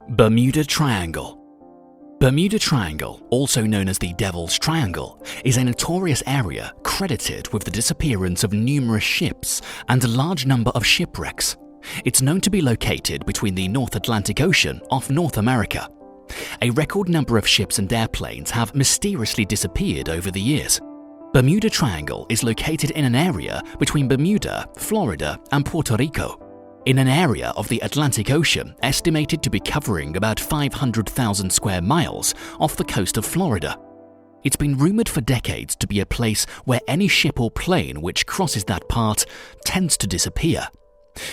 Bermuda Triangle. Bermuda Triangle, also known as the Devil's Triangle, is a notorious area credited with the disappearance of numerous ships and a large number of shipwrecks. It's known to be located between the North Atlantic Ocean off North America. A record number of ships and airplanes have mysteriously disappeared over the years. Bermuda Triangle is located in an area between Bermuda, Florida, and Puerto Rico, in an area of the Atlantic Ocean estimated to be covering about 500,000 square miles off the coast of Florida. It's been rumored for decades to be a place where any ship or plane which crosses that part tends to disappear.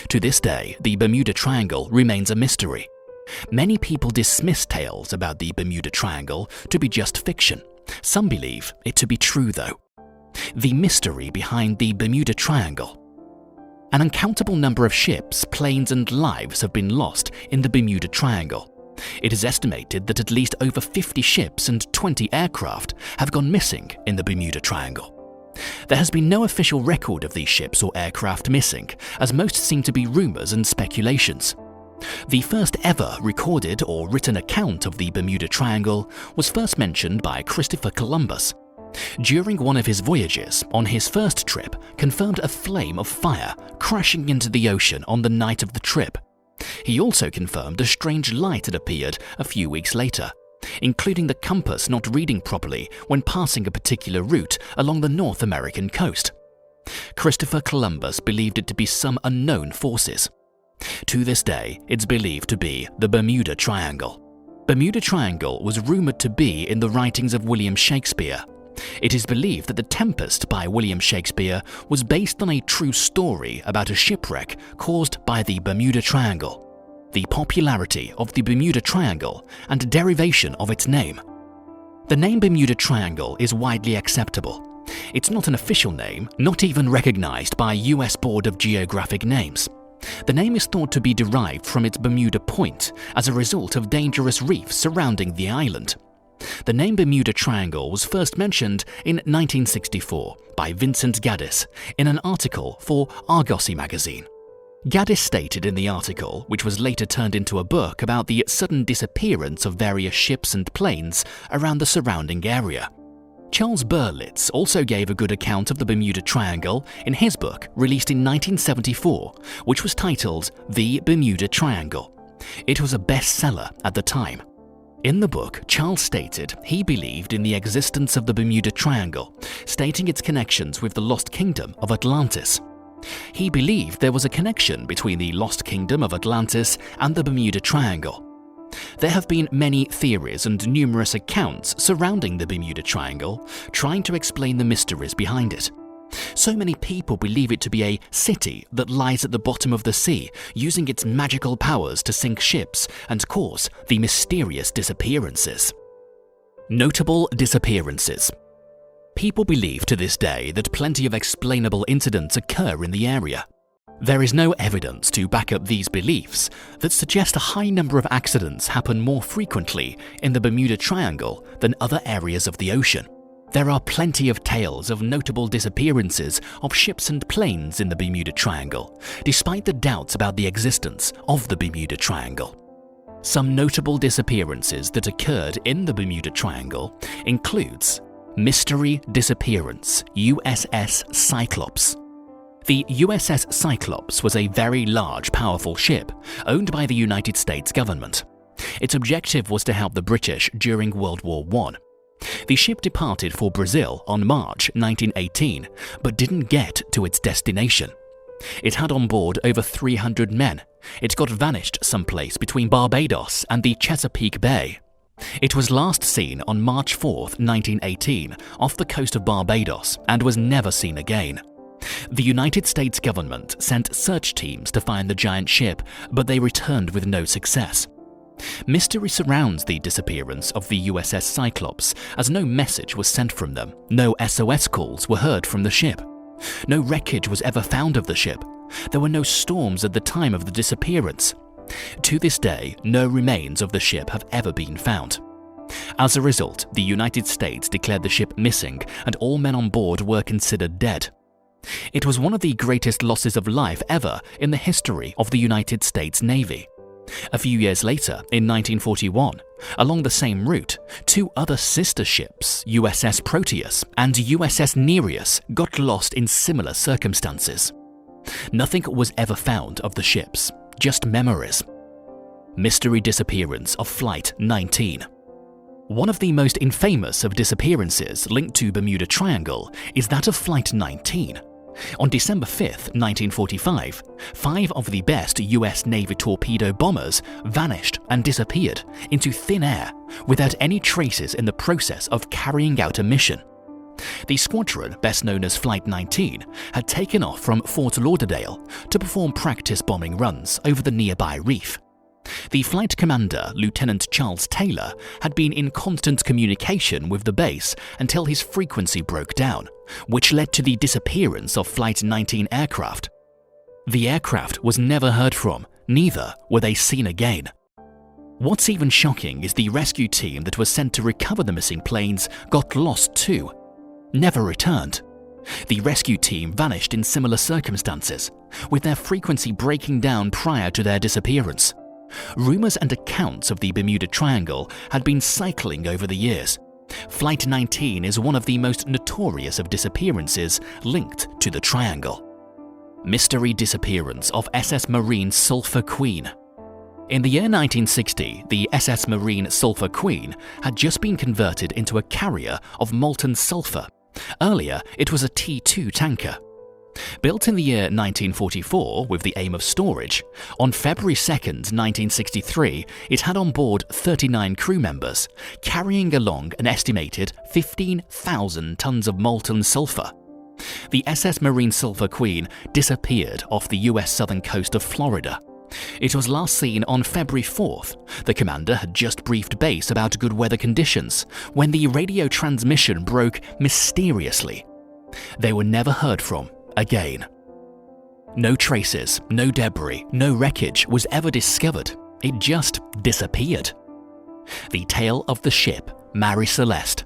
To this day, the Bermuda Triangle remains a mystery. Many people dismiss tales about the Bermuda Triangle to be just fiction. Some believe it to be true, though. The mystery behind the Bermuda Triangle. An uncountable number of ships, planes, and lives have been lost in the Bermuda Triangle. It is estimated that at least over 50 ships and 20 aircraft have gone missing in the Bermuda Triangle. There has been no official record of these ships or aircraft missing, as most seem to be rumors and speculations. The first ever recorded or written account of the Bermuda Triangle was first mentioned by Christopher Columbus. During one of his voyages, on his first trip, confirmed a flame of fire crashing into the ocean on the night of the trip. He also confirmed a strange light had appeared a few weeks later, including the compass not reading properly when passing a particular route along the North American coast. Christopher Columbus believed it to be some unknown forces. To this day, it's believed to be the Bermuda Triangle. Bermuda Triangle was rumored to be in the writings of William Shakespeare. It is believed that The Tempest by William Shakespeare was based on a true story about a shipwreck caused by the Bermuda Triangle. The popularity of the Bermuda Triangle and derivation of its name. The name Bermuda Triangle is widely acceptable. It's not an official name, not even recognized by US Board of Geographic Names. The name is thought to be derived from its Bermuda Point as a result of dangerous reefs surrounding the island. The name Bermuda Triangle was first mentioned in 1964 by Vincent Gaddis in an article for Argosy magazine. Gaddis stated in the article, which was later turned into a book, about the sudden disappearance of various ships and planes around the surrounding area. Charles Berlitz also gave a good account of the Bermuda Triangle in his book released in 1974, which was titled The Bermuda Triangle. It was a bestseller at the time. In the book, Charles stated he believed in the existence of the Bermuda Triangle, stating its connections with the lost kingdom of Atlantis. He believed there was a connection between the lost kingdom of Atlantis and the Bermuda Triangle. There have been many theories and numerous accounts surrounding the Bermuda Triangle, trying to explain the mysteries behind it. So many people believe it to be a city that lies at the bottom of the sea, using its magical powers to sink ships and cause the mysterious disappearances. Notable disappearances. People believe to this day that plenty of explainable incidents occur in the area. There is no evidence to back up these beliefs that suggest a high number of accidents happen more frequently in the Bermuda Triangle than other areas of the ocean. There are plenty of tales of notable disappearances of ships and planes in the Bermuda Triangle, despite the doubts about the existence of the Bermuda Triangle. Some notable disappearances that occurred in the Bermuda Triangle includes Mystery Disappearance, USS Cyclops. The USS Cyclops was a very large, powerful ship owned by the United States government. Its objective was to help the British during World War I. The ship departed for Brazil on March 1918, but didn't get to its destination. It had on board over 300 men. It got vanished someplace between Barbados and the Chesapeake Bay. It was last seen on March 4, 1918, off the coast of Barbados and was never seen again. The United States government sent search teams to find the giant ship, but they returned with no success. Mystery surrounds the disappearance of the USS Cyclops, as no message was sent from them, no SOS calls were heard from the ship. No wreckage was ever found of the ship. There were no storms at the time of the disappearance. To this day, no remains of the ship have ever been found. As a result, the United States declared the ship missing and all men on board were considered dead. It was one of the greatest losses of life ever in the history of the United States Navy. A few years later, in 1941, along the same route, two other sister ships, USS Proteus and USS Nereus, got lost in similar circumstances. Nothing was ever found of the ships, just memories. Mystery disappearance of Flight 19. One of the most infamous of disappearances linked to Bermuda Triangle is that of Flight 19. On December 5, 1945, 5 of the best US Navy torpedo bombers vanished and disappeared into thin air without any traces in the process of carrying out a mission. The squadron, best known as Flight 19, had taken off from Fort Lauderdale to perform practice bombing runs over the nearby reef. The flight commander, Lieutenant Charles Taylor, had been in constant communication with the base until his frequency broke down, which led to the disappearance of Flight 19 aircraft. The aircraft was never heard from, neither were they seen again. What's even shocking is the rescue team that was sent to recover the missing planes got lost too, never returned. The rescue team vanished in similar circumstances, with their frequency breaking down prior to their disappearance. Rumors and accounts of the Bermuda Triangle had been cycling over the years. Flight 19 is one of the most notorious of disappearances linked to the Triangle. Mystery disappearance of SS Marine Sulphur Queen. In the year 1960, the SS Marine Sulphur Queen had just been converted into a carrier of molten sulphur. Earlier, it was a T2 tanker. Built in the year 1944 with the aim of storage, on February 2, 1963, it had on board 39 crew members, carrying along an estimated 15,000 tons of molten sulfur. The SS Marine Sulphur Queen disappeared off the US southern coast of Florida. It was last seen on February 4th. The commander had just briefed base about good weather conditions when the radio transmission broke mysteriously. They were never heard from again. No traces, no debris, no wreckage was ever discovered. It just disappeared. The tale of the ship Mary Celeste.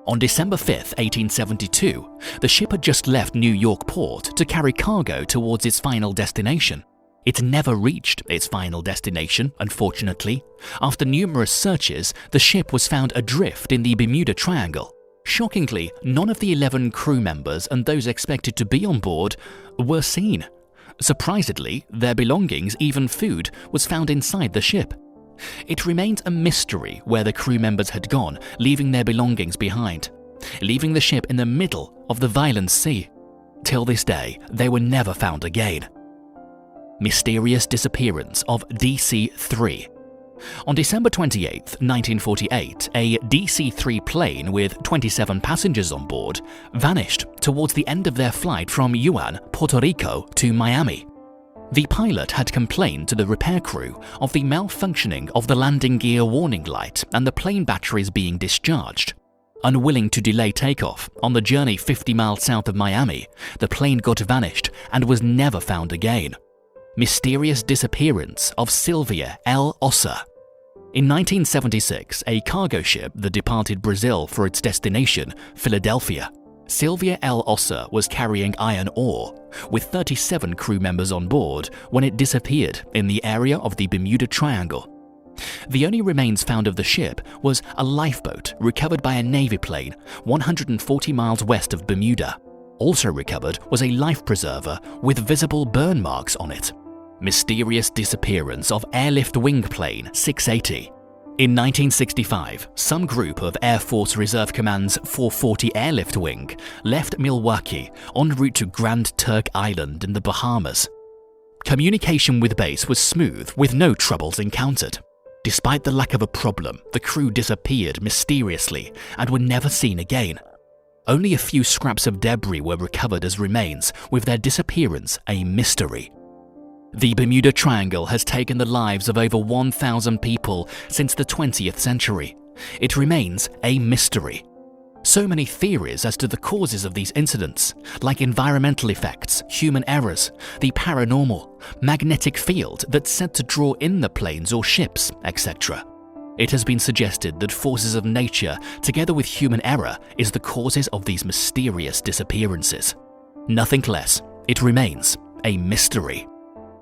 On December 5, 1872, the ship had just left New York port to carry cargo towards its final destination. It never reached its final destination, unfortunately. After numerous searches, the ship was found adrift in the Bermuda Triangle. Shockingly, none of the 11 crew members and those expected to be on board were seen. Surprisingly, their belongings, even food, was found inside the ship. It remained a mystery where the crew members had gone, leaving their belongings behind, leaving the ship in the middle of the violent sea. Till this day, they were never found again. Mysterious disappearance of DC-3. On December 28, 1948, a DC-3 plane with 27 passengers on board vanished towards the end of their flight from Juan, Puerto Rico to Miami. The pilot had complained to the repair crew of the malfunctioning of the landing gear warning light and the plane batteries being discharged. Unwilling to delay takeoff, on the journey 50 miles south of Miami, the plane got vanished and was never found again. Mysterious disappearance of Sylvia L. Ossa. In 1976, a cargo ship that departed Brazil for its destination, Philadelphia. Sylvia L. Ossa was carrying iron ore, with 37 crew members on board when it disappeared in the area of the Bermuda Triangle. The only remains found of the ship was a lifeboat recovered by a Navy plane 140 miles west of Bermuda. Also recovered was a life preserver with visible burn marks on it. Mysterious disappearance of Airlift Wing Plane 680. In 1965, some group of Air Force Reserve Command's 440 Airlift Wing left Milwaukee en route to Grand Turk Island in the Bahamas. Communication with base was smooth, with no troubles encountered. Despite the lack of a problem, the crew disappeared mysteriously and were never seen again. Only a few scraps of debris were recovered as remains, with their disappearance a mystery. The Bermuda Triangle has taken the lives of over 1,000 people since the 20th century. It remains a mystery. So many theories as to the causes of these incidents, like environmental effects, human errors, the paranormal, magnetic field that's said to draw in the planes or ships, etc. It has been suggested that forces of nature, together with human error, is the causes of these mysterious disappearances. Nothing less. It remains a mystery.